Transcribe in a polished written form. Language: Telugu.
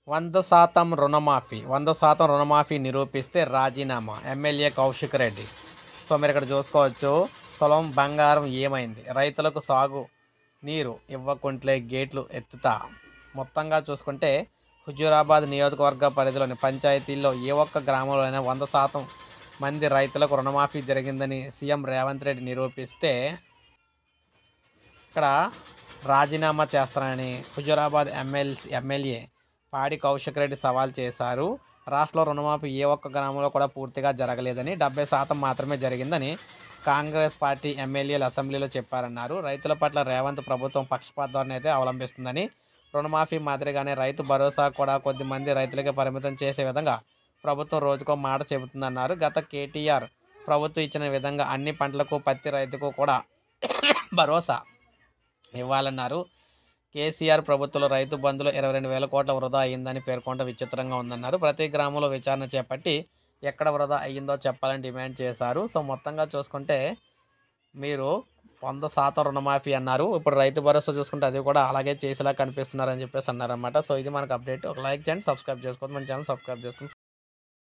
100% రుణమాఫీ 100% రుణమాఫీ నిరూపిస్తే రాజీనామా ఎమ్మెల్యే కౌశిక్ రెడ్డి. సో మీరు ఇక్కడ చూసుకోవచ్చు, తులం బంగారం ఏమైంది, రైతులకు సాగు నీరు ఇవ్వకుంట్లే గేట్లు ఎత్తుతా. మొత్తంగా చూసుకుంటే హుజూరాబాద్ నియోజకవర్గ పరిధిలోని పంచాయతీల్లో ఏ ఒక్క గ్రామంలోనైనా 100% మంది రైతులకు రుణమాఫీ జరిగిందని సీఎం రేవంత్ రెడ్డి నిరూపిస్తే ఇక్కడ రాజీనామా చేస్తానని హుజూరాబాద్ ఎమ్మెల్యే పాడి కౌశిక్ రెడ్డి సవాల్ చేశారు. రాష్ట్రంలో రుణమాఫీ ఏ ఒక్క గ్రామంలో కూడా పూర్తిగా జరగలేదని, 70% మాత్రమే జరిగిందని కాంగ్రెస్ పార్టీ ఎమ్మెల్యేలు అసెంబ్లీలో చెప్పారన్నారు. రైతుల పట్ల రేవంత్ ప్రభుత్వం పక్షపాత ధోరణి అయితే అవలంబిస్తుందని, రుణమాఫీ మాదిరిగానే రైతు భరోసా కూడా కొద్దిమంది రైతులకే పరిమితం చేసే విధంగా ప్రభుత్వం రోజుకో మాట చెబుతుందన్నారు. గత కేటీఆర్ ప్రభుత్వం ఇచ్చిన విధంగా అన్ని పంటలకు ప్రతి రైతుకు కూడా భరోసా ఇవ్వాలన్నారు. కేసీఆర్ ప్రభుత్వంలో రైతు బంధులో 22,000 కోట్ల వృధా అయిందని పేర్కొనడం విచిత్రంగా ఉందన్నారు. ప్రతి గ్రామంలో విచారణ చేపట్టి ఎక్కడ వృధా అయ్యిందో చెప్పాలని డిమాండ్ చేశారు. సో మొత్తంగా చూసుకుంటే మీరు 100% రుణమాఫీ అన్నారు, ఇప్పుడు రైతు భరోసా చూసుకుంటే అది కూడా అలాగే చేసేలా కనిపిస్తున్నారని చెప్పేసి అన్నారన్నమాట. సో ఇది మనకు అప్డేట్. ఒక లైక్ చేయండి, సబ్స్క్రైబ్ చేసుకోండి, మన ఛానల్ సబ్స్క్రైబ్ చేసుకోండి.